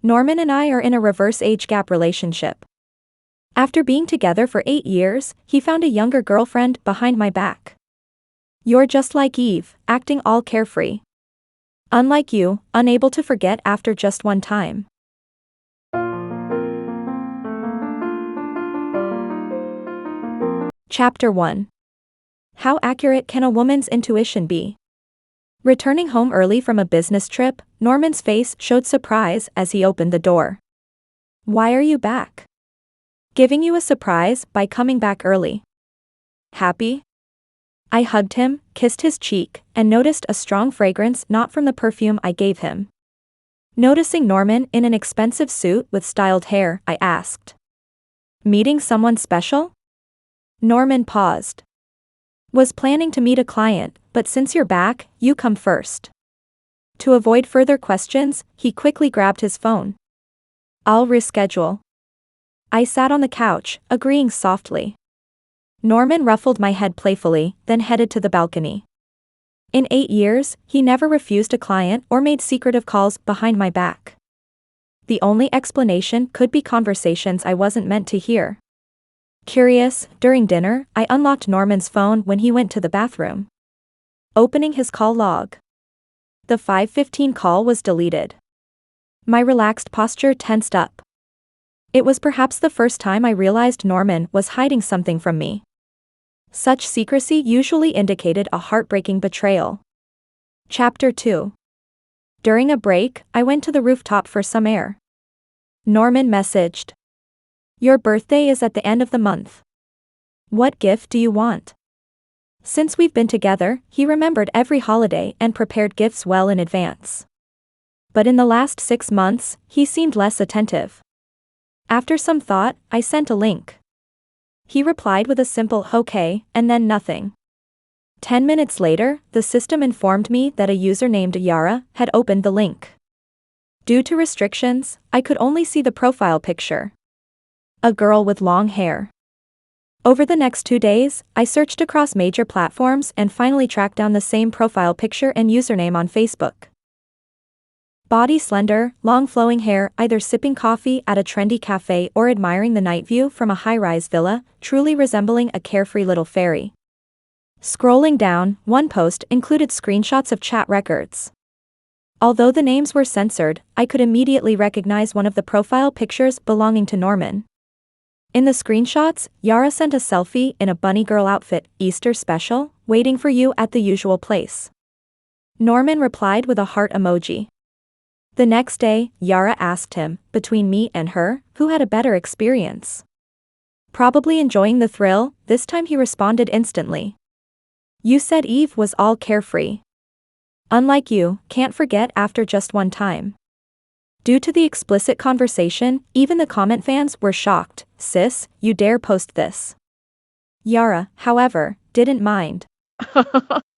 Norman and I are in a reverse age gap relationship. After being together for 8 years, he found a younger girlfriend behind my back. You're just like Eve, acting all carefree. Unlike you, unable to forget after just one time. Chapter 1. How accurate can a woman's intuition be? Returning home early from a business trip, Norman's face showed surprise as he opened the door. Why are you back? Giving you a surprise by coming back early. Happy? I hugged him, kissed his cheek, and noticed a strong fragrance not from the perfume I gave him. Noticing Norman in an expensive suit with styled hair, I asked. Meeting someone special? Norman paused. Was planning to meet a client, but since you're back, you come first. To avoid further questions, he quickly grabbed his phone. I'll reschedule. I sat on the couch, agreeing softly. Norman ruffled my head playfully, then headed to the balcony. In 8 years, he never refused a client or made secretive calls behind my back. The only explanation could be conversations I wasn't meant to hear. Curious, during dinner, I unlocked Norman's phone when he went to the bathroom. Opening his call log. The 5:15 call was deleted. My relaxed posture tensed up. It was perhaps the first time I realized Norman was hiding something from me. Such secrecy usually indicated a heartbreaking betrayal. Chapter 2. During a break, I went to the rooftop for some air. Norman messaged. Your birthday is at the end of the month. What gift do you want? Since we've been together, he remembered every holiday and prepared gifts well in advance. But in the last 6 months, he seemed less attentive. After some thought, I sent a link. He replied with a simple okay, and then nothing. 10 minutes later, the system informed me that a user named Yara had opened the link. Due to restrictions, I could only see the profile picture. A girl with long hair. Over the next 2 days, I searched across major platforms and finally tracked down the same profile picture and username on Facebook. Body slender, long flowing hair, either sipping coffee at a trendy cafe or admiring the night view from a high-rise villa, truly resembling a carefree little fairy. Scrolling down, one post included screenshots of chat records. Although the names were censored, I could immediately recognize one of the profile pictures belonging to Norman. In the screenshots, Yara sent a selfie in a bunny girl outfit, Easter special, waiting for you at the usual place. Norman replied with a heart emoji. The next day, Yara asked him, between me and her, who had a better experience. Probably enjoying the thrill, this time he responded instantly. You said Eve was all carefree. Unlike you, can't forget after just one time. Due to the explicit conversation, even the comment fans were shocked. Sis, you dare post this? Yara, however, didn't mind.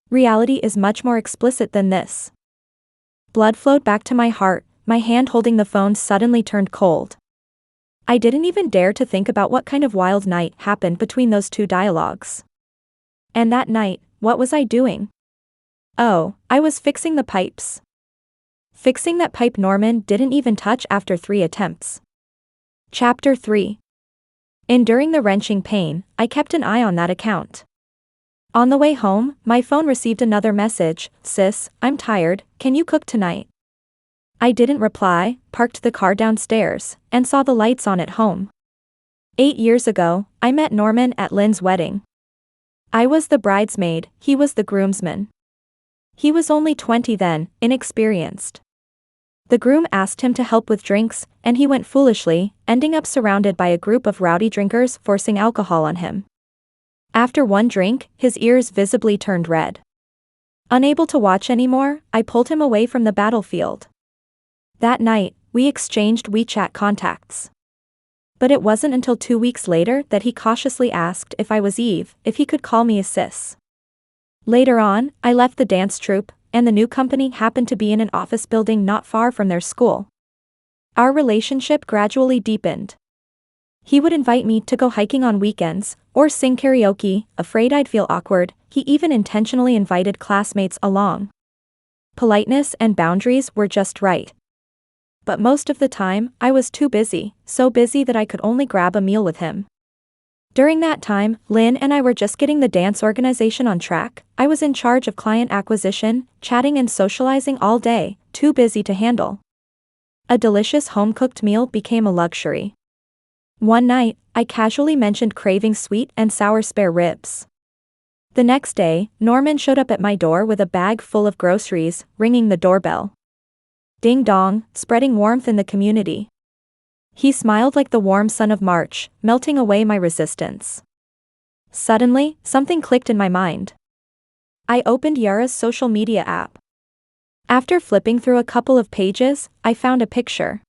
Reality is much more explicit than this. Blood flowed back to my heart, my hand holding the phone suddenly turned cold. I didn't even dare to think about what kind of wild night happened between those two dialogues. And that night, what was I doing? Oh, I was fixing the pipes. Fixing that pipe Norman didn't even touch after 3 attempts. Chapter 3. Enduring the wrenching pain, I kept an eye on that account. On the way home, my phone received another message. Sis, I'm tired, can you cook tonight? I didn't reply, parked the car downstairs, and saw the lights on at home. 8 years ago, I met Norman at Lynn's wedding. I was the bridesmaid, he was the groomsman. He was only 20 then, inexperienced. The groom asked him to help with drinks, and he went foolishly, ending up surrounded by a group of rowdy drinkers forcing alcohol on him. After one drink, his ears visibly turned red. Unable to watch anymore, I pulled him away from the battlefield. That night, we exchanged WeChat contacts. But it wasn't until 2 weeks later that he cautiously asked if I was Eve, if he could call me a sis. Later on, I left the dance troupe, and the new company happened to be in an office building not far from their school. Our relationship gradually deepened. He would invite me to go hiking on weekends, or sing karaoke. Afraid I'd feel awkward, he even intentionally invited classmates along. Politeness and boundaries were just right. but most of the time, I was too busy, so busy that I could only grab a meal with him. During that time, Lynn and I were just getting the dance organization on track. I was in charge of client acquisition, chatting and socializing all day, too busy to handle. A delicious home-cooked meal became a luxury. One night, I casually mentioned craving sweet and sour spare ribs. The next day, Norman showed up at my door with a bag full of groceries, ringing the doorbell. Ding dong, spreading warmth in the community. He smiled like the warm sun of March, melting away my resistance. Suddenly, something clicked in my mind. I opened Yara's social media app. After flipping through a couple of pages, I found a picture.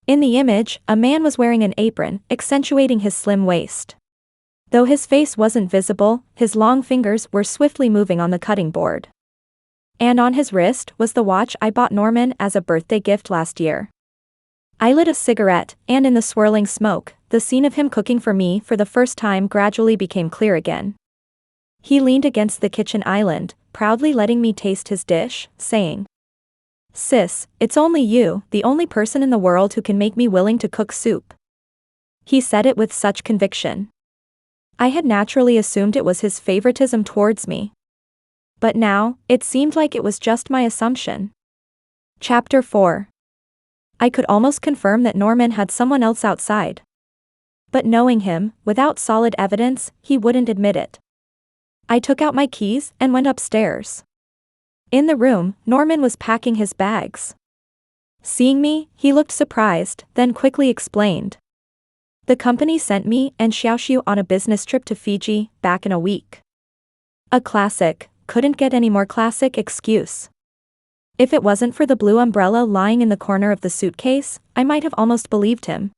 In the image, a man was wearing an apron, accentuating his slim waist. Though his face wasn't visible, his long fingers were swiftly moving on the cutting board. And on his wrist was the watch I bought Norman as a birthday gift last year. I lit a cigarette, and in the swirling smoke, the scene of him cooking for me for the first time gradually became clear again. He leaned against the kitchen island, proudly letting me taste his dish, saying, "Sis, it's only you, the only person in the world who can make me willing to cook soup." He said it with such conviction. I had naturally assumed it was his favoritism towards me. But now, it seemed like it was just my assumption. Chapter 4. I could almost confirm that Norman had someone else outside. But knowing him, without solid evidence, he wouldn't admit it. I took out my keys and went upstairs. In the room, Norman was packing his bags. Seeing me, he looked surprised, then quickly explained. The company sent me and Xiaoxiu on a business trip to Fiji, back in a week. A classic, couldn't get any more classic excuse. If it wasn't for the blue umbrella lying in the corner of the suitcase, I might have almost believed him.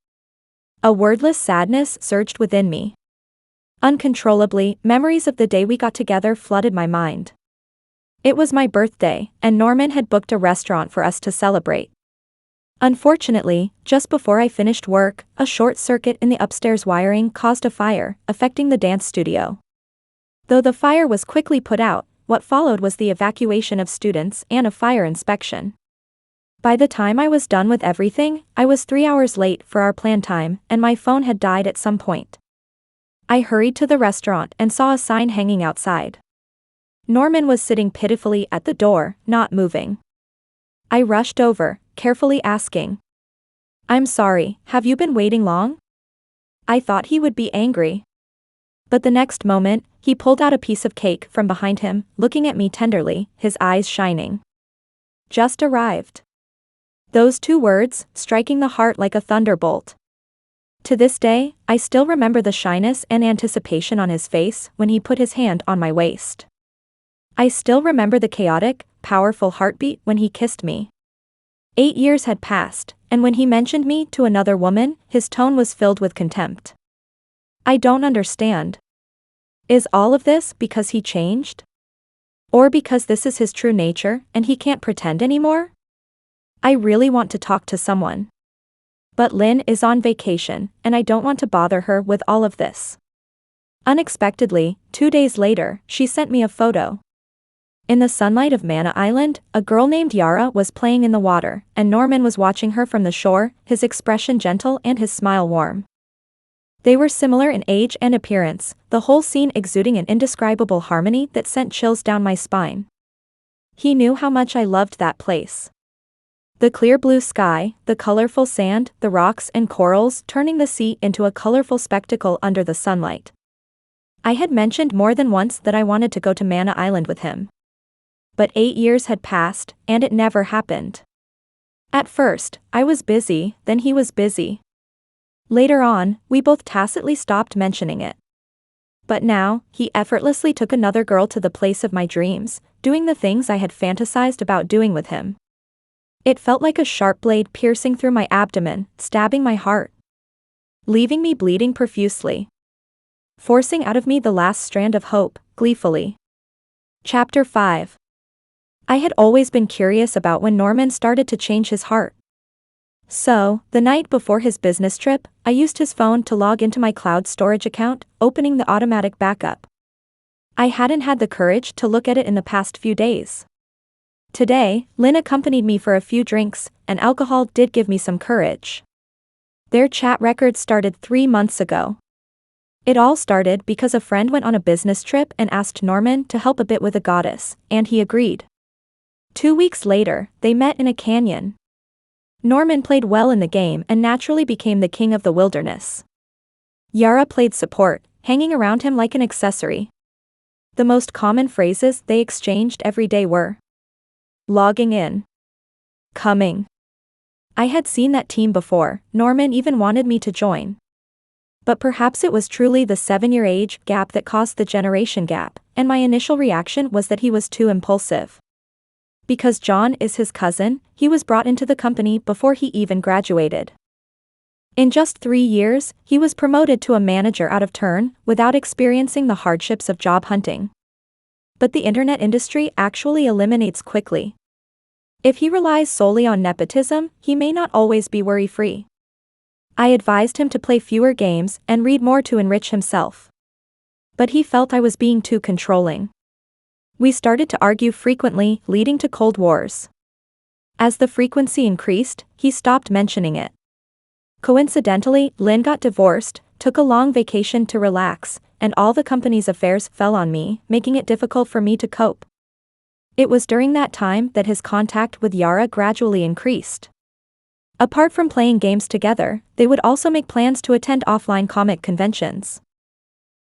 A wordless sadness surged within me. Uncontrollably, memories of the day we got together flooded my mind. It was my birthday, and Norman had booked a restaurant for us to celebrate. Unfortunately, just before I finished work, a short circuit in the upstairs wiring caused a fire, affecting the dance studio. Though the fire was quickly put out, what followed was the evacuation of students and a fire inspection. By the time I was done with everything, I was 3 hours late for our planned time, and my phone had died at some point. I hurried to the restaurant and saw a sign hanging outside. Norman was sitting pitifully at the door, not moving. I rushed over, carefully asking, "I'm sorry, have you been waiting long?" I thought he would be angry. But the next moment, he pulled out a piece of cake from behind him, looking at me tenderly, his eyes shining. "Just arrived." Those 2 words, striking the heart like a thunderbolt. To this day, I still remember the shyness and anticipation on his face when he put his hand on my waist. I still remember the chaotic, powerful heartbeat when he kissed me. 8 years had passed, and when he mentioned me to another woman, his tone was filled with contempt. I don't understand. Is all of this because he changed? Or because this is his true nature, and he can't pretend anymore? I really want to talk to someone. But Lynn is on vacation, and I don't want to bother her with all of this. Unexpectedly, 2 days later, she sent me a photo. In the sunlight of Manna Island, a girl named Yara was playing in the water, and Norman was watching her from the shore, his expression gentle and his smile warm. They were similar in age and appearance, the whole scene exuding an indescribable harmony that sent chills down my spine. He knew how much I loved that place. The clear blue sky, the colorful sand, the rocks and corals turning the sea into a colorful spectacle under the sunlight. I had mentioned more than once that I wanted to go to Manna Island with him. But 8 years had passed, and it never happened. At first, I was busy, then he was busy. Later on, we both tacitly stopped mentioning it. But now, he effortlessly took another girl to the place of my dreams, doing the things I had fantasized about doing with him. It felt like a sharp blade piercing through my abdomen, stabbing my heart, leaving me bleeding profusely, forcing out of me the last strand of hope, gleefully. Chapter 5. I had always been curious about when Norman started to change his heart. So, the night before his business trip, I used his phone to log into my cloud storage account, opening the automatic backup. I hadn't had the courage to look at it in the past few days. Today, Lynn accompanied me for a few drinks, and alcohol did give me some courage. Their chat record started 3 months ago. It all started because a friend went on a business trip and asked Norman to help a bit with a goddess, and he agreed. 2 weeks later, they met in a canyon. Norman played well in the game and naturally became the king of the wilderness. Yara played support, hanging around him like an accessory. The most common phrases they exchanged every day were logging in, coming. I had seen that team before. Norman even wanted me to join. But perhaps it was truly the 7-year age gap that caused the generation gap, and my initial reaction was that he was too impulsive. Because John is his cousin, he was brought into the company before he even graduated. In just 3 years, he was promoted to a manager out of turn, without experiencing the hardships of job hunting. But the internet industry actually eliminates quickly. If he relies solely on nepotism, he may not always be worry-free. I advised him to play fewer games and read more to enrich himself. But he felt I was being too controlling. We started to argue frequently, leading to cold wars. As the frequency increased, he stopped mentioning it. Coincidentally, Lynn got divorced, took a long vacation to relax, and all the company's affairs fell on me, making it difficult for me to cope. It was during that time that his contact with Yara gradually increased. Apart from playing games together, they would also make plans to attend offline comic conventions.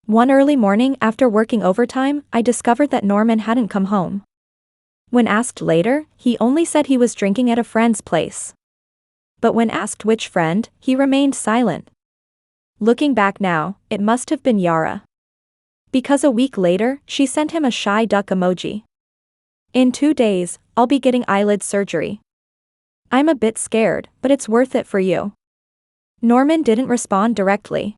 One early morning after working overtime, I discovered that Norman hadn't come home. When asked later, he only said he was drinking at a friend's place. But when asked which friend, he remained silent. Looking back now, it must have been Yara. Because a week later, she sent him a shy duck emoji. In 2 days, I'll be getting eyelid surgery. I'm a bit scared, but it's worth it for you. Norman didn't respond directly.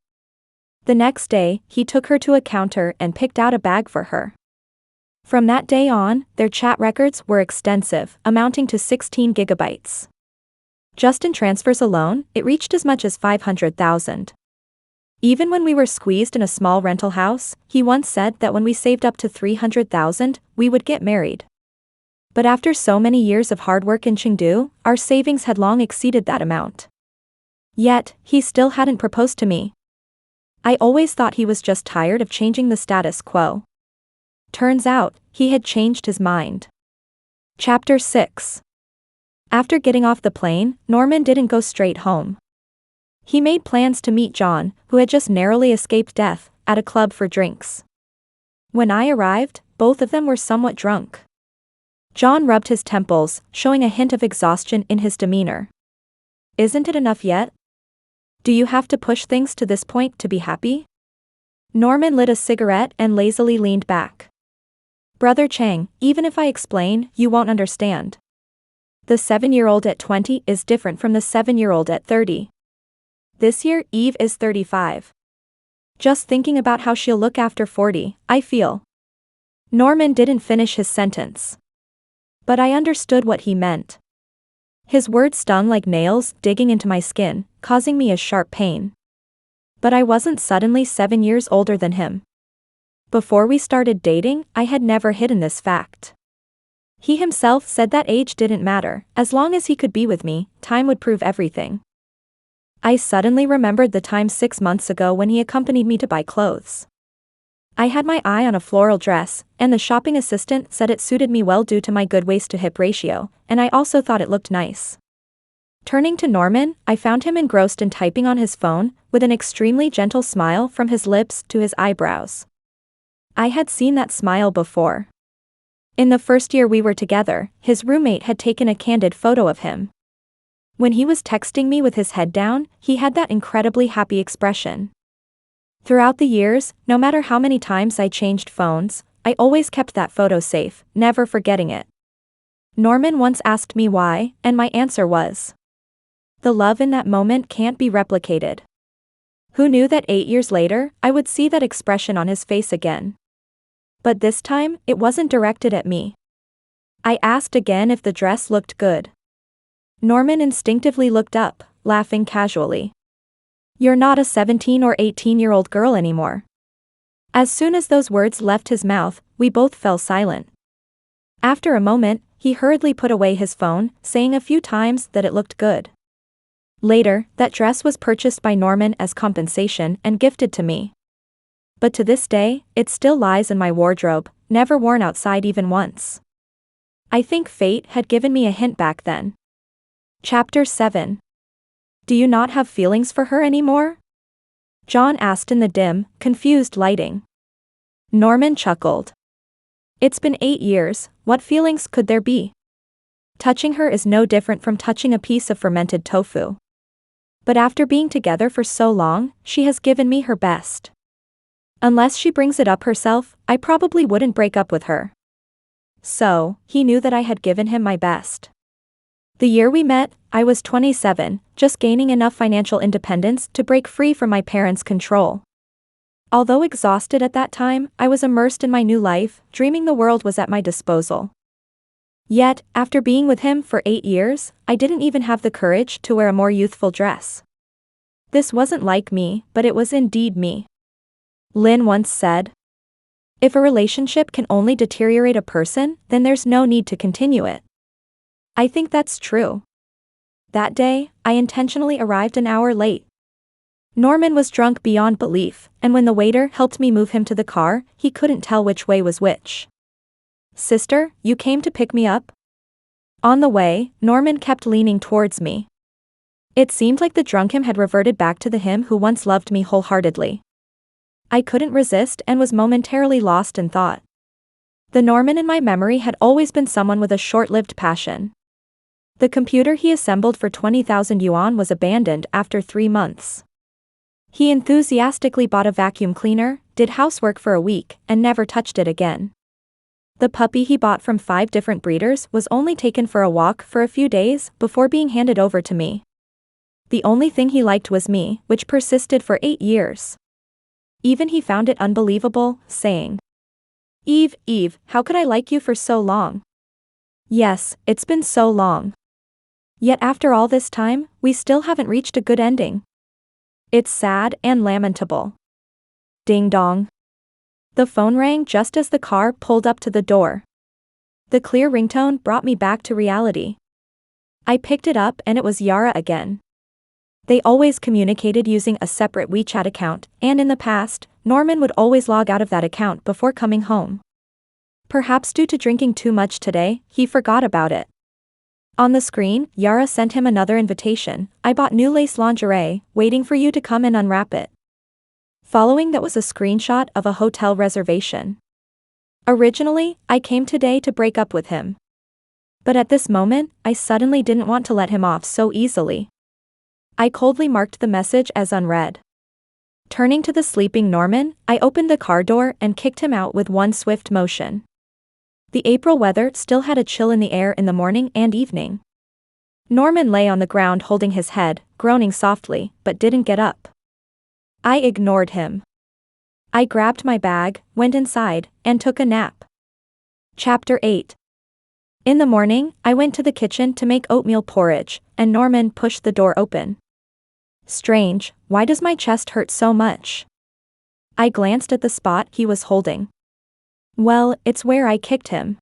The next day, he took her to a counter and picked out a bag for her. From that day on, their chat records were extensive, amounting to 16 gigabytes. Just in transfers alone, it reached as much as 500,000. Even when we were squeezed in a small rental house, he once said that when we saved up to 300,000, we would get married. But after so many years of hard work in Chengdu, our savings had long exceeded that amount. Yet, he still hadn't proposed to me. I always thought he was just tired of changing the status quo. Turns out, he had changed his mind. Chapter 6. After getting off the plane, Norman didn't go straight home. He made plans to meet John, who had just narrowly escaped death, at a club for drinks. When I arrived, both of them were somewhat drunk. John rubbed his temples, showing a hint of exhaustion in his demeanor. Isn't it enough yet? Do you have to push things to this point to be happy? Norman lit a cigarette and lazily leaned back. Brother Chang, even if I explain, you won't understand. The 7-year-old at 20 is different from the 7-year-old at 30. This year, Eve is 35. Just thinking about how she'll look after 40, I feel. Norman didn't finish his sentence. But I understood what he meant. His words stung like nails, digging into my skin, causing me a sharp pain. But I wasn't suddenly 7 years older than him. Before we started dating, I had never hidden this fact. He himself said that age didn't matter, as long as he could be with me, time would prove everything. I suddenly remembered the time 6 months ago when he accompanied me to buy clothes. I had my eye on a floral dress, and the shopping assistant said it suited me well due to my good waist-to-hip ratio, and I also thought it looked nice. Turning to Norman, I found him engrossed in typing on his phone, with an extremely gentle smile from his lips to his eyebrows. I had seen that smile before. In the first year we were together, his roommate had taken a candid photo of him. When he was texting me with his head down, he had that incredibly happy expression. Throughout the years, no matter how many times I changed phones, I always kept that photo safe, never forgetting it. Norman once asked me why, and my answer was, the love in that moment can't be replicated. Who knew that 8 years later, I would see that expression on his face again? But this time, it wasn't directed at me. I asked again if the dress looked good. Norman instinctively looked up, laughing casually. You're not a 17 or 18-year-old girl anymore. As soon as those words left his mouth, we both fell silent. After a moment, he hurriedly put away his phone, saying a few times that it looked good. Later, that dress was purchased by Norman as compensation and gifted to me. But to this day, it still lies in my wardrobe, never worn outside even once. I think fate had given me a hint back then. Chapter 7. Do you not have feelings for her anymore? John asked in the dim, confused lighting. Norman chuckled. It's been 8 years, what feelings could there be? Touching her is no different from touching a piece of fermented tofu. But after being together for so long, she has given me her best. Unless she brings it up herself, I probably wouldn't break up with her. So, he knew that I had given him my best. The year we met, I was 27, just gaining enough financial independence to break free from my parents' control. Although exhausted at that time, I was immersed in my new life, dreaming the world was at my disposal. Yet, after being with him for 8 years, I didn't even have the courage to wear a more youthful dress. This wasn't like me, but it was indeed me. Lynn once said, "If a relationship can only deteriorate a person, then there's no need to continue it." I think that's true. That day, I intentionally arrived an hour late. Norman was drunk beyond belief, and when the waiter helped me move him to the car, he couldn't tell which way was which. "Sister, you came to pick me up?" On the way, Norman kept leaning towards me. It seemed like the drunk him had reverted back to the him who once loved me wholeheartedly. I couldn't resist and was momentarily lost in thought. The Norman in my memory had always been someone with a short-lived passion. The computer he assembled for 20,000 yuan was abandoned after 3 months. He enthusiastically bought a vacuum cleaner, did housework for a week, and never touched it again. The puppy he bought from 5 different breeders was only taken for a walk for a few days before being handed over to me. The only thing he liked was me, which persisted for 8 years. Even he found it unbelievable, saying, Eve, how could I like you for so long?" Yes, it's been so long. Yet after all this time, we still haven't reached a good ending. It's sad and lamentable. Ding dong. The phone rang just as the car pulled up to the door. The clear ringtone brought me back to reality. I picked it up and it was Yara again. They always communicated using a separate WeChat account, and in the past, Norman would always log out of that account before coming home. Perhaps due to drinking too much today, he forgot about it. On the screen, Yara sent him another invitation. "I bought new lace lingerie, waiting for you to come and unwrap it." Following that was a screenshot of a hotel reservation. Originally, I came today to break up with him. But at this moment, I suddenly didn't want to let him off so easily. I coldly marked the message as unread. Turning to the sleeping Norman, I opened the car door and kicked him out with one swift motion. The April weather still had a chill in the air in the morning and evening. Norman lay on the ground holding his head, groaning softly, but didn't get up. I ignored him. I grabbed my bag, went inside, and took a nap. Chapter 8. In the morning, I went to the kitchen to make oatmeal porridge, and Norman pushed the door open. Strange, why does my chest hurt so much? I glanced at the spot he was holding. Well, it's where I kicked him.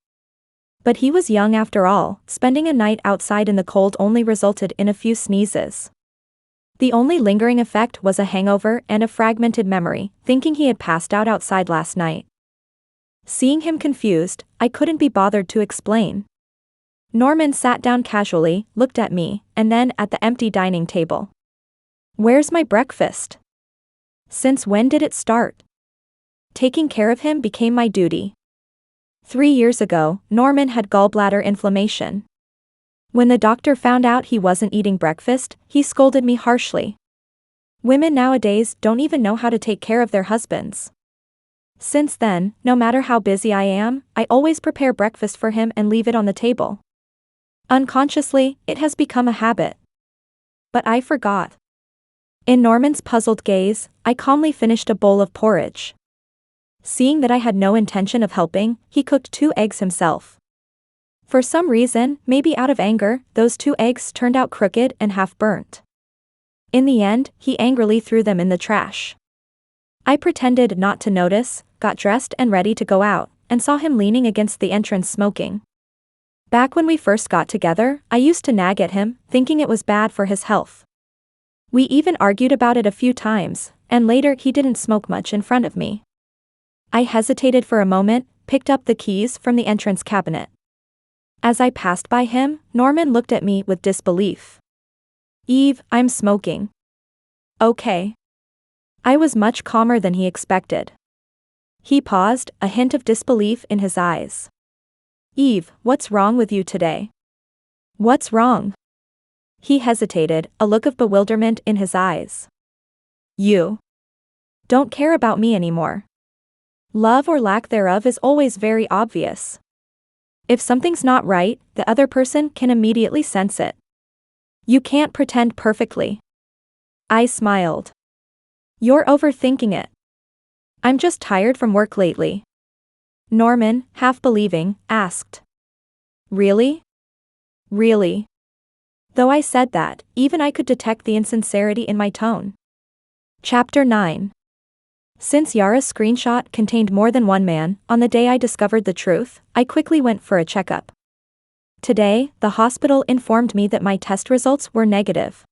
But he was young after all, spending a night outside in the cold only resulted in a few sneezes. The only lingering effect was a hangover and a fragmented memory, thinking he had passed out outside last night. Seeing him confused, I couldn't be bothered to explain. Norman sat down casually, looked at me, and then at the empty dining table. "Where's my breakfast? Since when did it start?" Taking care of him became my duty. 3 years ago, Norman had gallbladder inflammation. When the doctor found out he wasn't eating breakfast, he scolded me harshly. Women nowadays don't even know how to take care of their husbands. Since then, no matter how busy I am, I always prepare breakfast for him and leave it on the table. Unconsciously, it has become a habit. But I forgot. In Norman's puzzled gaze, I calmly finished a bowl of porridge. Seeing that I had no intention of helping, he cooked 2 eggs himself. For some reason, maybe out of anger, those 2 eggs turned out crooked and half burnt. In the end, he angrily threw them in the trash. I pretended not to notice, got dressed and ready to go out, and saw him leaning against the entrance smoking. Back when we first got together, I used to nag at him, thinking it was bad for his health. We even argued about it a few times, and later he didn't smoke much in front of me. I hesitated for a moment, picked up the keys from the entrance cabinet. As I passed by him, Norman looked at me with disbelief. "Eve, I'm smoking." "Okay." I was much calmer than he expected. He paused, a hint of disbelief in his eyes. "Eve, what's wrong with you today?" "What's wrong?" He hesitated, a look of bewilderment in his eyes. "You don't care about me anymore." Love or lack thereof is always very obvious. If something's not right, the other person can immediately sense it. You can't pretend perfectly. I smiled. "You're overthinking it." "I'm just tired from work lately." Norman, half believing, asked. "Really?" "Really?" Though I said that, even I could detect the insincerity in my tone. Chapter 9. Since Yaras' screenshot contained more than one man, on the day I discovered the truth, I quickly went for a checkup. Today, the hospital informed me that my test results were negative.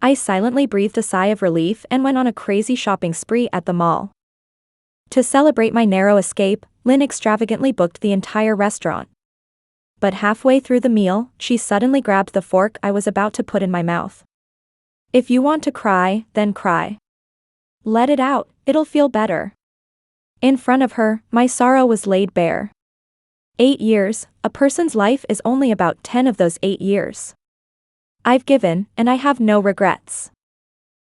I silently breathed a sigh of relief and went on a crazy shopping spree at the mall. To celebrate my narrow escape, Lynn extravagantly booked the entire restaurant. But halfway through the meal, she suddenly grabbed the fork I was about to put in my mouth. "If you want to cry, then cry. Let it out, it'll feel better." In front of her, my sorrow was laid bare. 8 years, a person's life is only about 10 of those 8 years. I've given, and I have no regrets.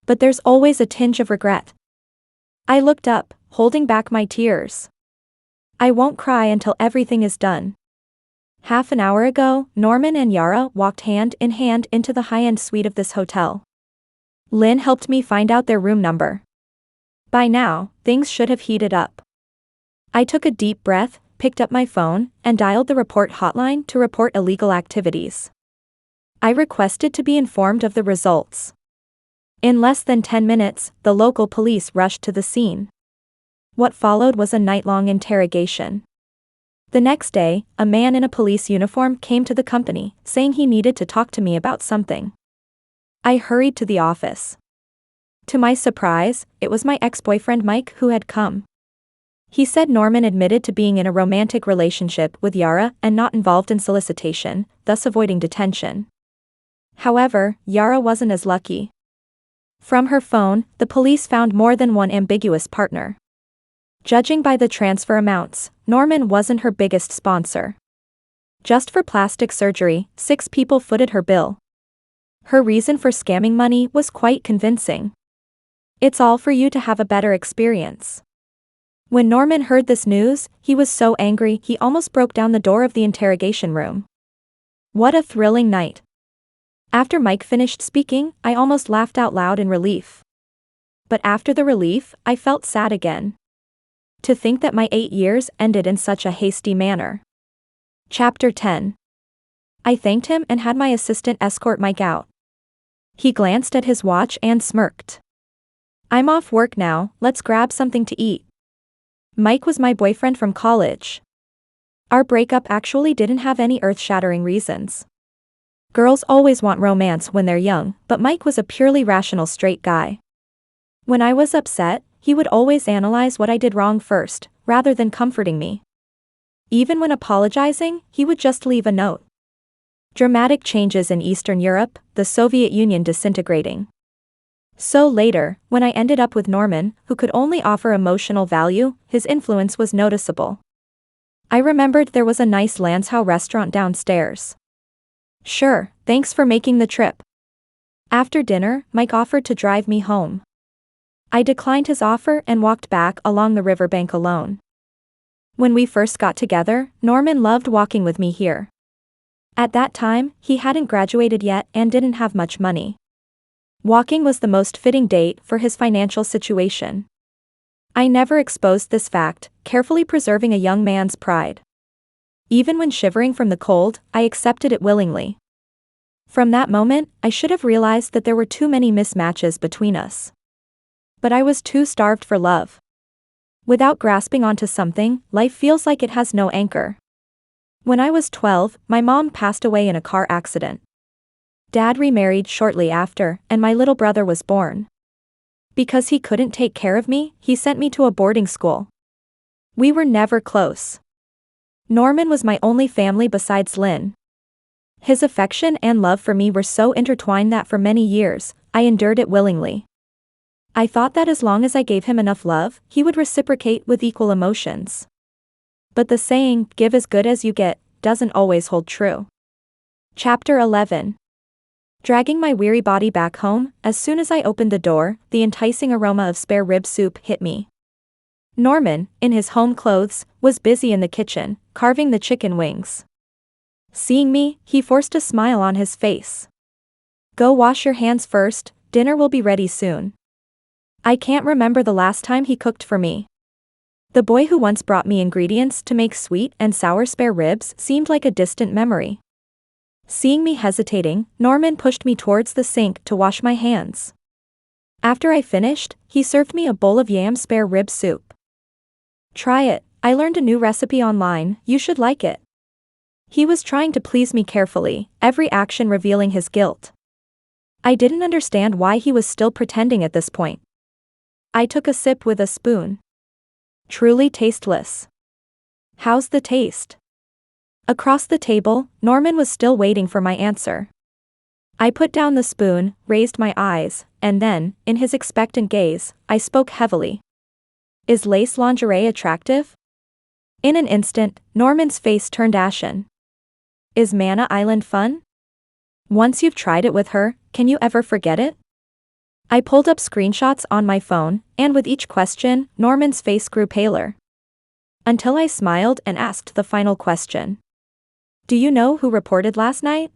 But there's always a tinge of regret. I looked up, holding back my tears. I won't cry until everything is done. Half an hour ago, Norman and Yara walked hand in hand into the high-end suite of this hotel. Lynn helped me find out their room number. By now, things should have heated up. I took a deep breath, picked up my phone, and dialed the report hotline to report illegal activities. I requested to be informed of the results. In less than 10 minutes, the local police rushed to the scene. What followed was a night-long interrogation. The next day, a man in a police uniform came to the company, saying he needed to talk to me about something. I hurried to the office. To my surprise, it was my ex-boyfriend Mike who had come. He said Norman admitted to being in a romantic relationship with Yara and not involved in solicitation, thus avoiding detention. However, Yara wasn't as lucky. From her phone, the police found more than one ambiguous partner. Judging by the transfer amounts, Norman wasn't her biggest sponsor. Just for plastic surgery, 6 people footed her bill. Her reason for scamming money was quite convincing. "It's all for you to have a better experience." When Norman heard this news, he was so angry he almost broke down the door of the interrogation room. What a thrilling night. After Mike finished speaking, I almost laughed out loud in relief. But after the relief, I felt sad again. To think that my 8 years ended in such a hasty manner. Chapter 10. I thanked him and had my assistant escort Mike out. He glanced at his watch and smirked. "I'm off work now, let's grab something to eat." Mike was my boyfriend from college. Our breakup actually didn't have any earth-shattering reasons. Girls always want romance when they're young, but Mike was a purely rational straight guy. When I was upset, he would always analyze what I did wrong first, rather than comforting me. Even when apologizing, he would just leave a note. Dramatic changes in Eastern Europe, the Soviet Union disintegrating. So later, when I ended up with Norman, who could only offer emotional value, his influence was noticeable. I remembered there was a nice Lanzhou restaurant downstairs. "Sure, thanks for making the trip." After dinner, Mike offered to drive me home. I declined his offer and walked back along the riverbank alone. When we first got together, Norman loved walking with me here. At that time, he hadn't graduated yet and didn't have much money. Walking was the most fitting date for his financial situation. I never exposed this fact, carefully preserving a young man's pride. Even when shivering from the cold, I accepted it willingly. From that moment, I should have realized that there were too many mismatches between us. But I was too starved for love. Without grasping onto something, life feels like it has no anchor. When I was 12, my mom passed away in a car accident. Dad remarried shortly after, and my little brother was born. Because he couldn't take care of me, he sent me to a boarding school. We were never close. Norman was my only family besides Lynn. His affection and love for me were so intertwined that for many years, I endured it willingly. I thought that as long as I gave him enough love, he would reciprocate with equal emotions. But the saying, give as good as you get, doesn't always hold true. Chapter 11. Dragging my weary body back home, as soon as I opened the door, the enticing aroma of spare rib soup hit me. Norman, in his home clothes, was busy in the kitchen, carving the chicken wings. Seeing me, he forced a smile on his face. Go wash your hands first, dinner will be ready soon. I can't remember the last time he cooked for me. The boy who once brought me ingredients to make sweet and sour spare ribs seemed like a distant memory. Seeing me hesitating, Norman pushed me towards the sink to wash my hands. After I finished, he served me a bowl of yam spare rib soup. Try it, I learned a new recipe online, you should like it. He was trying to please me carefully, every action revealing his guilt. I didn't understand why he was still pretending at this point. I took a sip with a spoon. Truly tasteless. How's the taste? Across the table, Norman was still waiting for my answer. I put down the spoon, raised my eyes, and then, in his expectant gaze, I spoke heavily. Is lace lingerie attractive? In an instant, Norman's face turned ashen. Is Mana Island fun? Once you've tried it with her, can you ever forget it? I pulled up screenshots on my phone, and with each question, Norman's face grew paler. Until I smiled and asked the final question. Do you know who reported last night?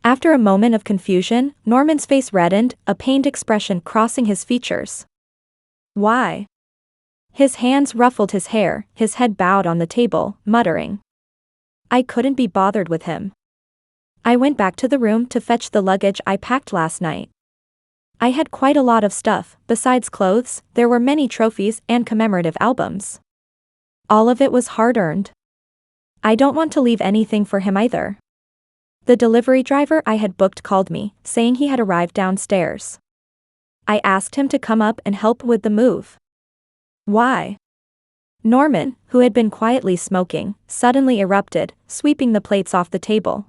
After a moment of confusion, Norman's face reddened, a pained expression crossing his features. Why? His hands ruffled his hair, his head bowed on the table, muttering. I couldn't be bothered with him. I went back to the room to fetch the luggage I packed last night. I had quite a lot of stuff, besides clothes, there were many trophies and commemorative albums. All of it was hard-earned. I don't want to leave anything for him either. The delivery driver I had booked called me, saying he had arrived downstairs. I asked him to come up and help with the move. Why? Norman, who had been quietly smoking, suddenly erupted, sweeping the plates off the table.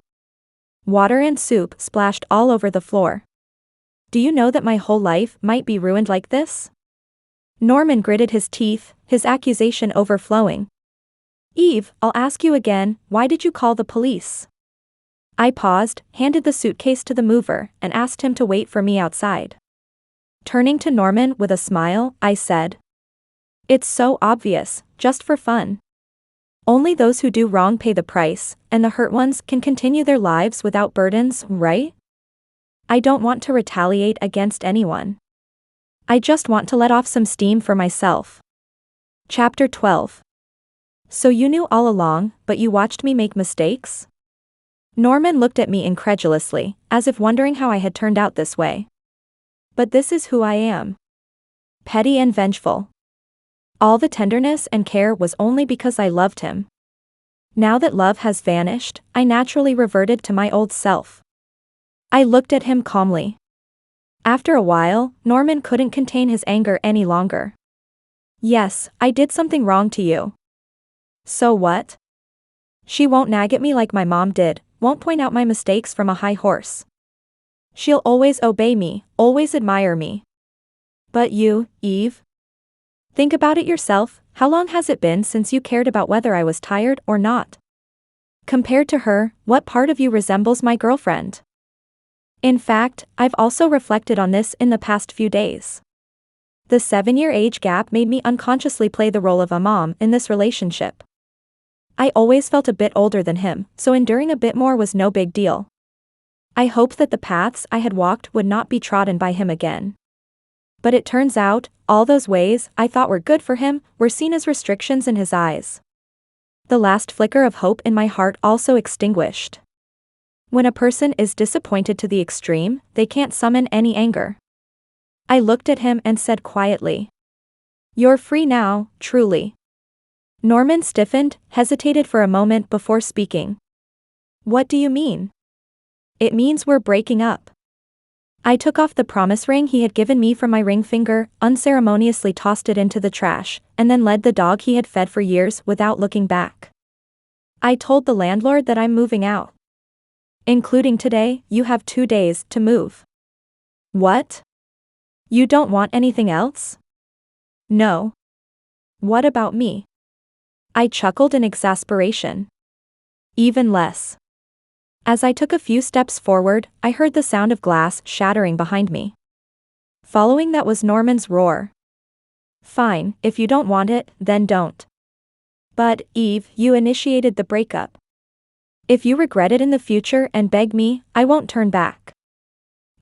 Water and soup splashed all over the floor. Do you know that my whole life might be ruined like this? Norman gritted his teeth, his accusation overflowing. Eve, I'll ask you again, why did you call the police? I paused, handed the suitcase to the mover, and asked him to wait for me outside. Turning to Norman with a smile, I said. It's so obvious, just for fun. Only those who do wrong pay the price, and the hurt ones can continue their lives without burdens, right? I don't want to retaliate against anyone. I just want to let off some steam for myself. Chapter 12. So you knew all along, but you watched me make mistakes? Norman looked at me incredulously, as if wondering how I had turned out this way. But this is who I am. Petty and vengeful. All the tenderness and care was only because I loved him. Now that love has vanished, I naturally reverted to my old self. I looked at him calmly. After a while, Norman couldn't contain his anger any longer. Yes, I did something wrong to you. So what? She won't nag at me like my mom did, won't point out my mistakes from a high horse. She'll always obey me, always admire me. But you, Eve? Think about it yourself, how long has it been since you cared about whether I was tired or not? Compared to her, what part of you resembles my girlfriend? In fact, I've also reflected on this in the past few days. The 7-year age gap made me unconsciously play the role of a mom in this relationship. I always felt a bit older than him, so enduring a bit more was no big deal. I hoped that the paths I had walked would not be trodden by him again. But it turns out, all those ways I thought were good for him were seen as restrictions in his eyes. The last flicker of hope in my heart also extinguished. When a person is disappointed to the extreme, they can't summon any anger. I looked at him and said quietly. You're free now, truly. Norman stiffened, hesitated for a moment before speaking. What do you mean? It means we're breaking up. I took off the promise ring he had given me from my ring finger, unceremoniously tossed it into the trash, and then led the dog he had fed for years without looking back. I told the landlord that I'm moving out. Including today, you have 2 days to move. What? You don't want anything else? No. What about me? I chuckled in exasperation. Even less. As I took a few steps forward, I heard the sound of glass shattering behind me. Following that was Norman's roar. Fine, if you don't want it, then don't. But, Eve, you initiated the breakup. If you regret it in the future and beg me, I won't turn back.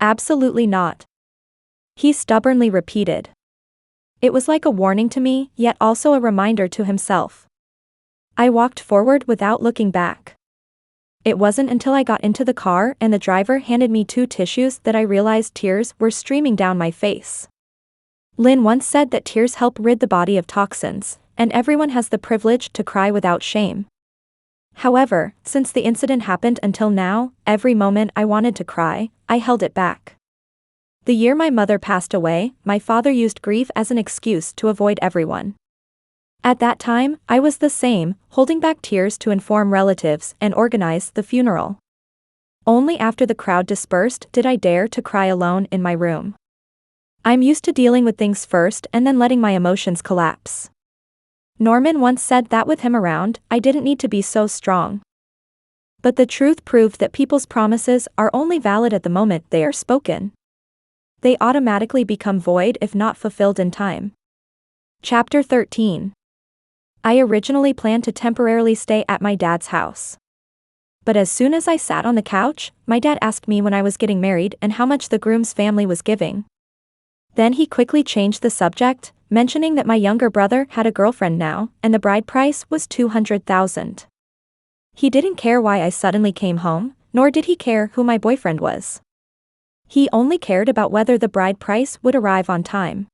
Absolutely not. He stubbornly repeated. It was like a warning to me, yet also a reminder to himself. I walked forward without looking back. It wasn't until I got into the car and the driver handed me 2 tissues that I realized tears were streaming down my face. Lynn once said that tears help rid the body of toxins, and everyone has the privilege to cry without shame. However, since the incident happened until now, every moment I wanted to cry, I held it back. The year my mother passed away, my father used grief as an excuse to avoid everyone. At that time, I was the same, holding back tears to inform relatives and organize the funeral. Only after the crowd dispersed did I dare to cry alone in my room. I'm used to dealing with things first and then letting my emotions collapse. Norman once said that with him around, I didn't need to be so strong. But the truth proved that people's promises are only valid at the moment they are spoken. They automatically become void if not fulfilled in time. Chapter 13. I originally planned to temporarily stay at my dad's house. But as soon as I sat on the couch, my dad asked me when I was getting married and how much the groom's family was giving. Then he quickly changed the subject, mentioning that my younger brother had a girlfriend now, and the bride price was $200,000. He didn't care why I suddenly came home, nor did he care who my boyfriend was. He only cared about whether the bride price would arrive on time.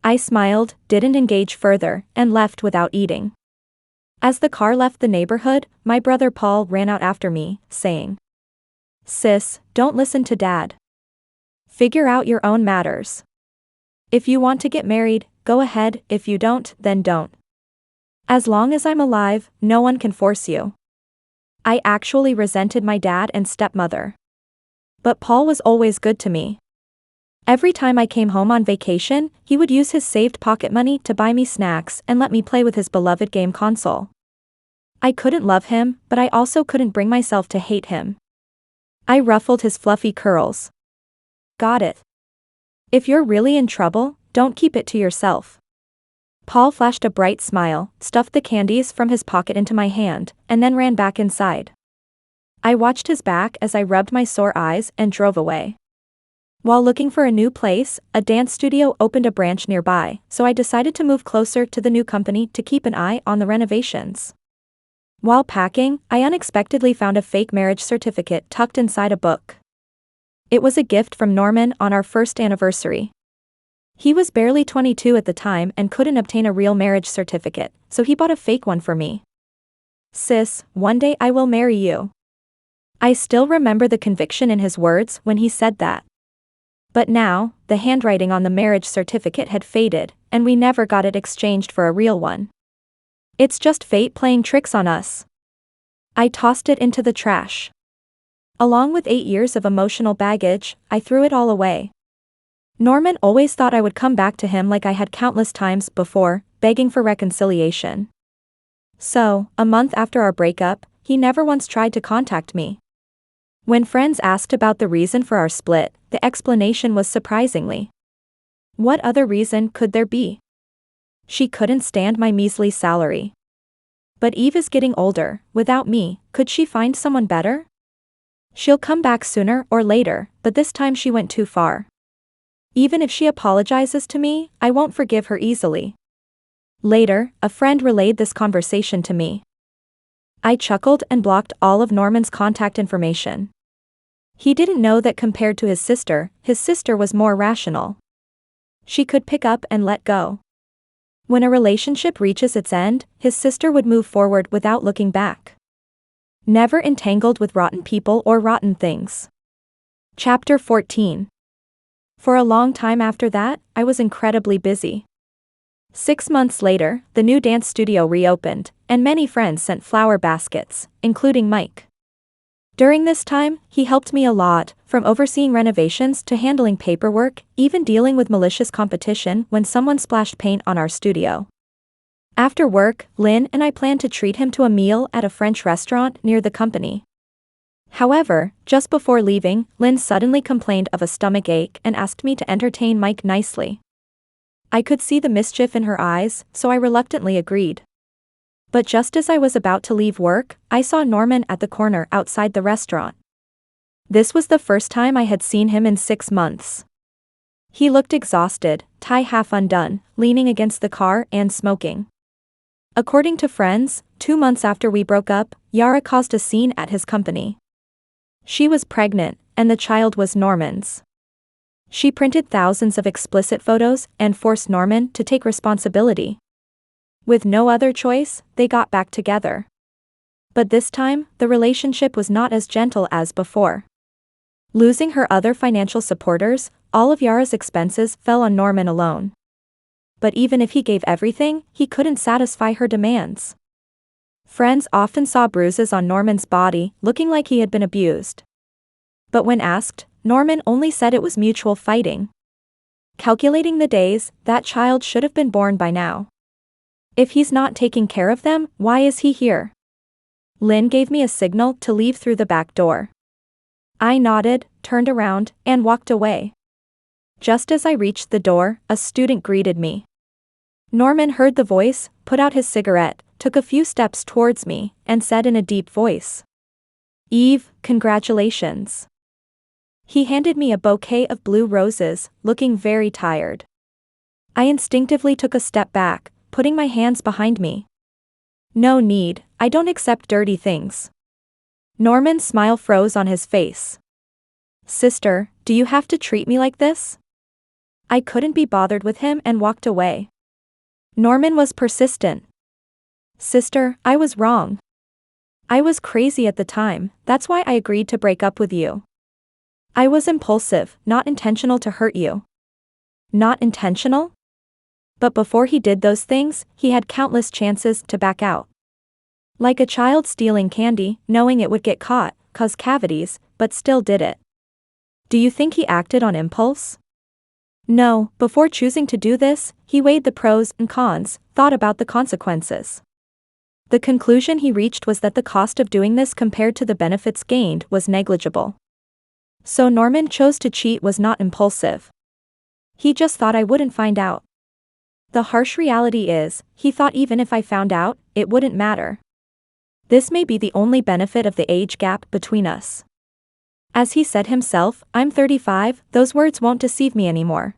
I smiled, didn't engage further, and left without eating. As the car left the neighborhood, my brother Paul ran out after me, saying, "Sis, don't listen to Dad. Figure out your own matters. If you want to get married, go ahead, if you don't, then don't. As long as I'm alive, no one can force you." I actually resented my dad and stepmother. But Paul was always good to me. Every time I came home on vacation, he would use his saved pocket money to buy me snacks and let me play with his beloved game console. I couldn't love him, but I also couldn't bring myself to hate him. I ruffled his fluffy curls. Got it. If you're really in trouble, don't keep it to yourself. Paul flashed a bright smile, stuffed the candies from his pocket into my hand, and then ran back inside. I watched his back as I rubbed my sore eyes and drove away. While looking for a new place, a dance studio opened a branch nearby, so I decided to move closer to the new company to keep an eye on the renovations. While packing, I unexpectedly found a fake marriage certificate tucked inside a book. It was a gift from Norman on our first anniversary. He was barely 22 at the time and couldn't obtain a real marriage certificate, so he bought a fake one for me. "Sis, one day I will marry you." I still remember the conviction in his words when he said that. But now, the handwriting on the marriage certificate had faded, and we never got it exchanged for a real one. It's just fate playing tricks on us. I tossed it into the trash. Along with 8 years of emotional baggage, I threw it all away. Norman always thought I would come back to him like I had countless times before, begging for reconciliation. So, a month after our breakup, he never once tried to contact me. When friends asked about the reason for our split, the explanation was surprisingly. What other reason could there be? She couldn't stand my measly salary. But Eve is getting older, without me, could she find someone better? She'll come back sooner or later, but this time she went too far. Even if she apologizes to me, I won't forgive her easily. Later, a friend relayed this conversation to me. I chuckled and blocked all of Norman's contact information. He didn't know that compared to his sister was more rational. She could pick up and let go. When a relationship reaches its end, his sister would move forward without looking back. Never entangled with rotten people or rotten things. Chapter 14. For a long time after that, I was incredibly busy. 6 months later, the new dance studio reopened, and many friends sent flower baskets, including Mike. During this time, he helped me a lot, from overseeing renovations to handling paperwork, even dealing with malicious competition when someone splashed paint on our studio. After work, Lynn and I planned to treat him to a meal at a French restaurant near the company. However, just before leaving, Lynn suddenly complained of a stomach ache and asked me to entertain Mike nicely. I could see the mischief in her eyes, so I reluctantly agreed. But just as I was about to leave work, I saw Norman at the corner outside the restaurant. This was the first time I had seen him in 6 months. He looked exhausted, tie half undone, leaning against the car and smoking. According to friends, 2 months after we broke up, Yara caused a scene at his company. She was pregnant, and the child was Norman's. She printed thousands of explicit photos and forced Norman to take responsibility. With no other choice, they got back together. But this time, the relationship was not as gentle as before. Losing her other financial supporters, all of Yara's expenses fell on Norman alone. But even if he gave everything, he couldn't satisfy her demands. Friends often saw bruises on Norman's body, looking like he had been abused. But when asked, Norman only said it was mutual fighting. Calculating the days, that child should have been born by now. If he's not taking care of them, why is he here? Lynn gave me a signal to leave through the back door. I nodded, turned around, and walked away. Just as I reached the door, a student greeted me. Norman heard the voice, put out his cigarette, took a few steps towards me, and said in a deep voice, "Eve, congratulations." He handed me a bouquet of blue roses, looking very tired. I instinctively took a step back, putting my hands behind me. "No need, I don't accept dirty things." Norman's smile froze on his face. "Sister, do you have to treat me like this?" I couldn't be bothered with him and walked away. Norman was persistent. "Sister, I was wrong. I was crazy at the time, that's why I agreed to break up with you. I was impulsive, not intentional to hurt you." Not intentional? But before he did those things, he had countless chances to back out. Like a child stealing candy, knowing it would get caught, cause cavities, but still did it. Do you think he acted on impulse? No, before choosing to do this, he weighed the pros and cons, thought about the consequences. The conclusion he reached was that the cost of doing this compared to the benefits gained was negligible. So Norman chose to cheat was not impulsive. He just thought I wouldn't find out. The harsh reality is, he thought even if I found out, it wouldn't matter. This may be the only benefit of the age gap between us. As he said himself, I'm 35, those words won't deceive me anymore.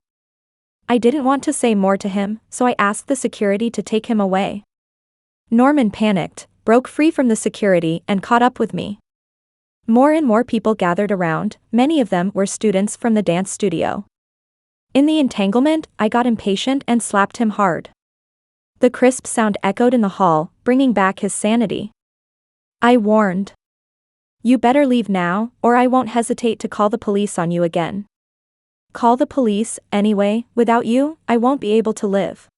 I didn't want to say more to him, so I asked the security to take him away. Norman panicked, broke free from the security and caught up with me. More and more people gathered around, many of them were students from the dance studio. In the entanglement, I got impatient and slapped him hard. The crisp sound echoed in the hall, bringing back his sanity. I warned. "You better leave now, or I won't hesitate to call the police on you again." "Call the police, anyway, without you, I won't be able to live."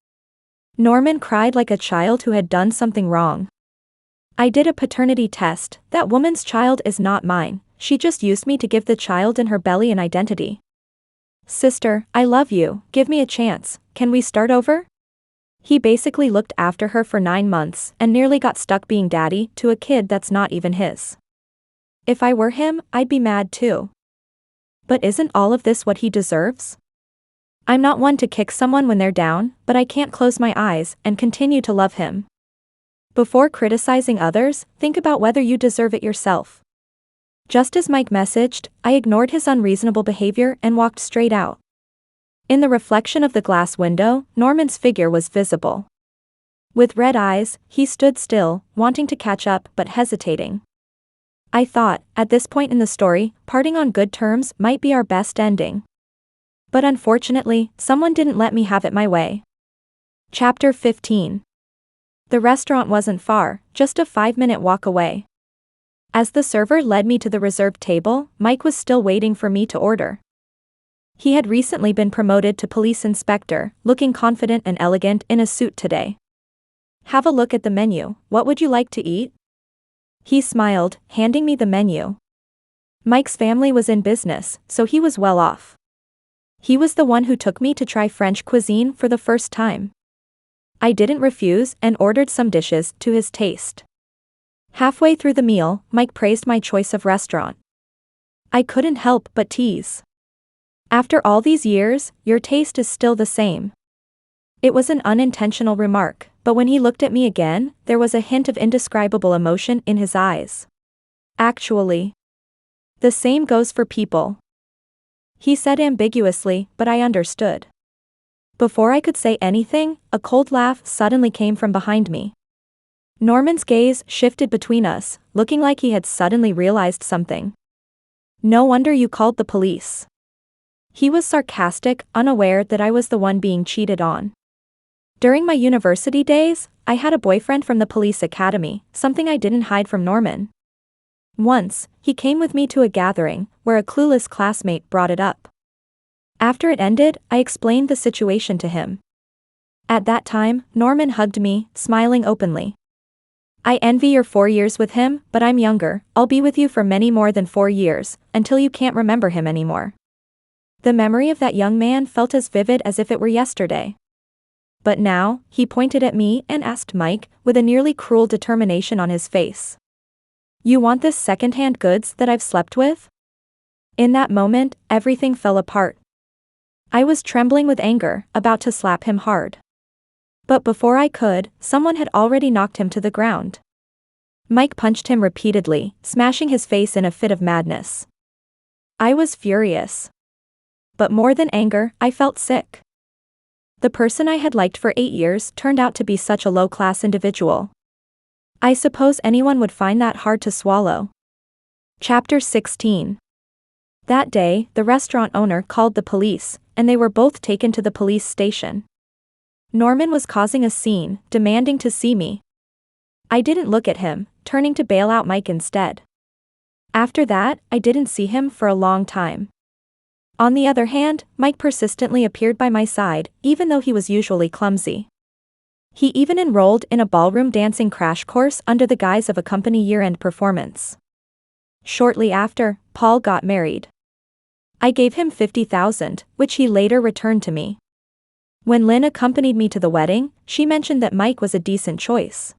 Norman cried like a child who had done something wrong. I did a paternity test, that woman's child is not mine, she just used me to give the child in her belly an identity. "Sister, I love you, give me a chance, can we start over?" He basically looked after her for 9 months and nearly got stuck being daddy to a kid that's not even his. If I were him, I'd be mad too. But isn't all of this what he deserves? I'm not one to kick someone when they're down, but I can't close my eyes and continue to love him. Before criticizing others, think about whether you deserve it yourself. Just as Mike messaged, I ignored his unreasonable behavior and walked straight out. In the reflection of the glass window, Norman's figure was visible. With red eyes, he stood still, wanting to catch up but hesitating. I thought, at this point in the story, parting on good terms might be our best ending. But unfortunately, someone didn't let me have it my way. Chapter 15. The restaurant wasn't far, just a 5-minute walk away. As the server led me to the reserved table, Mike was still waiting for me to order. He had recently been promoted to police inspector, looking confident and elegant in a suit today. "Have a look at the menu, what would you like to eat?" He smiled, handing me the menu. Mike's family was in business, so he was well off. He was the one who took me to try French cuisine for the first time. I didn't refuse and ordered some dishes to his taste. Halfway through the meal, Mike praised my choice of restaurant. I couldn't help but tease. "After all these years, your taste is still the same." It was an unintentional remark, but when he looked at me again, there was a hint of indescribable emotion in his eyes. "Actually, the same goes for people," he said ambiguously, but I understood. Before I could say anything, a cold laugh suddenly came from behind me. Norman's gaze shifted between us, looking like he had suddenly realized something. "No wonder you called the police." He was sarcastic, unaware that I was the one being cheated on. During my university days, I had a boyfriend from the police academy, something I didn't hide from Norman. Once, he came with me to a gathering, where a clueless classmate brought it up. After it ended, I explained the situation to him. At that time, Norman hugged me, smiling openly. "I envy your 4 years with him, but I'm younger, I'll be with you for many more than 4 years, until you can't remember him anymore." The memory of that young man felt as vivid as if it were yesterday. But now, he pointed at me and asked Mike, with a nearly cruel determination on his face. "You want this second-hand goods that I've slept with?" In that moment, everything fell apart. I was trembling with anger, about to slap him hard. But before I could, someone had already knocked him to the ground. Mike punched him repeatedly, smashing his face in a fit of madness. I was furious. But more than anger, I felt sick. The person I had liked for 8 years turned out to be such a low-class individual. I suppose anyone would find that hard to swallow. Chapter 16. That day, the restaurant owner called the police, and they were both taken to the police station. Norman was causing a scene, demanding to see me. I didn't look at him, turning to bail out Mike instead. After that, I didn't see him for a long time. On the other hand, Mike persistently appeared by my side, even though he was usually clumsy. He even enrolled in a ballroom dancing crash course under the guise of a company year-end performance. Shortly after, Paul got married. I gave him $50,000, which he later returned to me. When Lynn accompanied me to the wedding, she mentioned that Mike was a decent choice.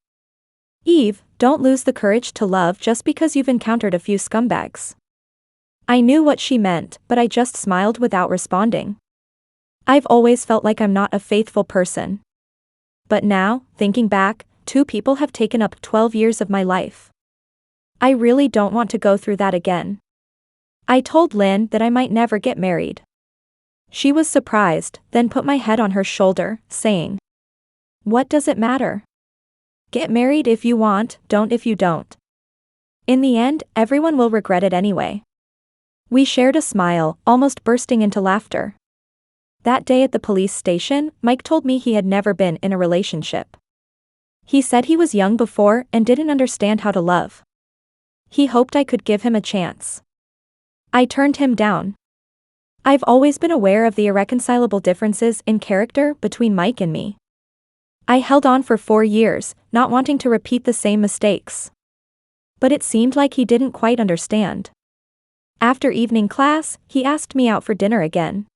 "Eve, don't lose the courage to love just because you've encountered a few scumbags." I knew what she meant, but I just smiled without responding. I've always felt like I'm not a faithful person. But now, thinking back, 2 people have taken up 12 years of my life. I really don't want to go through that again. I told Lynn that I might never get married. She was surprised, then put my head on her shoulder, saying, "What does it matter? Get married if you want, don't if you don't. In the end, everyone will regret it anyway." We shared a smile, almost bursting into laughter. That day at the police station, Mike told me he had never been in a relationship. He said he was young before and didn't understand how to love. He hoped I could give him a chance. I turned him down. I've always been aware of the irreconcilable differences in character between Mike and me. I held on for 4 years, not wanting to repeat the same mistakes. But it seemed like he didn't quite understand. After evening class, he asked me out for dinner again.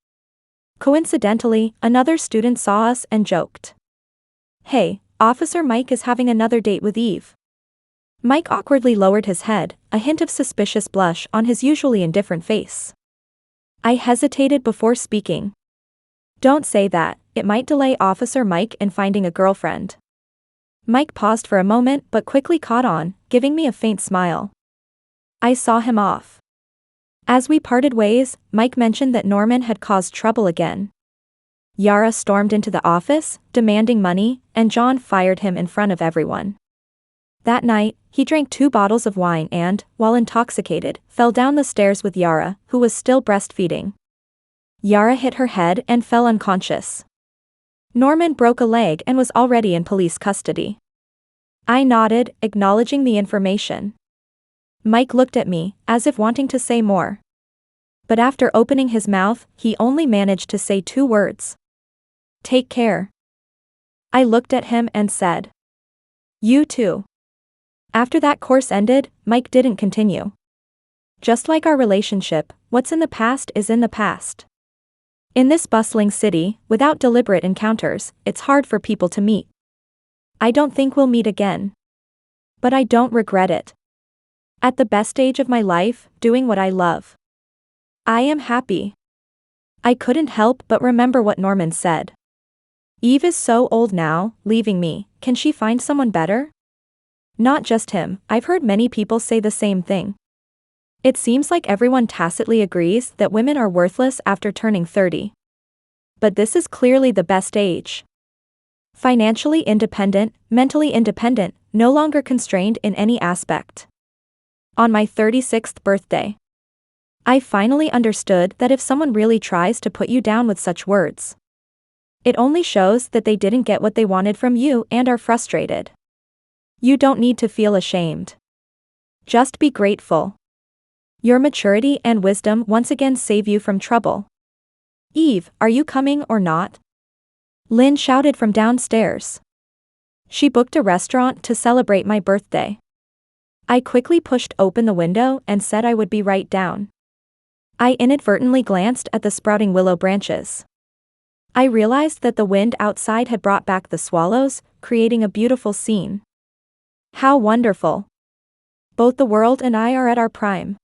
Coincidentally, another student saw us and joked, "Hey, Officer Mike is having another date with Eve." Mike awkwardly lowered his head, a hint of suspicious blush on his usually indifferent face. I hesitated before speaking. "Don't say that, it might delay Officer Mike in finding a girlfriend." Mike paused for a moment but quickly caught on, giving me a faint smile. I saw him off. As we parted ways, Mike mentioned that Norman had caused trouble again. Yara stormed into the office, demanding money, and John fired him in front of everyone. That night, he drank 2 bottles of wine and, while intoxicated, fell down the stairs with Yara, who was still breastfeeding. Yara hit her head and fell unconscious. Norman broke a leg and was already in police custody. I nodded, acknowledging the information. Mike looked at me, as if wanting to say more. But after opening his mouth, he only managed to say 2 words. Take care. I looked at him and said. You too. After that course ended, Mike didn't continue. Just like our relationship, what's in the past is in the past. In this bustling city, without deliberate encounters, it's hard for people to meet. I don't think we'll meet again. But I don't regret it. At the best age of my life, doing what I love. I am happy. I couldn't help but remember what Norman said. Eve is so old now, leaving me, can she find someone better? Not just him, I've heard many people say the same thing. It seems like everyone tacitly agrees that women are worthless after turning 30. But this is clearly the best age. Financially independent, mentally independent, no longer constrained in any aspect. On my 36th birthday, I finally understood that if someone really tries to put you down with such words, it only shows that they didn't get what they wanted from you and are frustrated. You don't need to feel ashamed. Just be grateful. Your maturity and wisdom once again save you from trouble. Eve, are you coming or not? Lynn shouted from downstairs. She booked a restaurant to celebrate my birthday. I quickly pushed open the window and said I would be right down. I inadvertently glanced at the sprouting willow branches. I realized that the wind outside had brought back the swallows, creating a beautiful scene. How wonderful. Both the world and I are at our prime.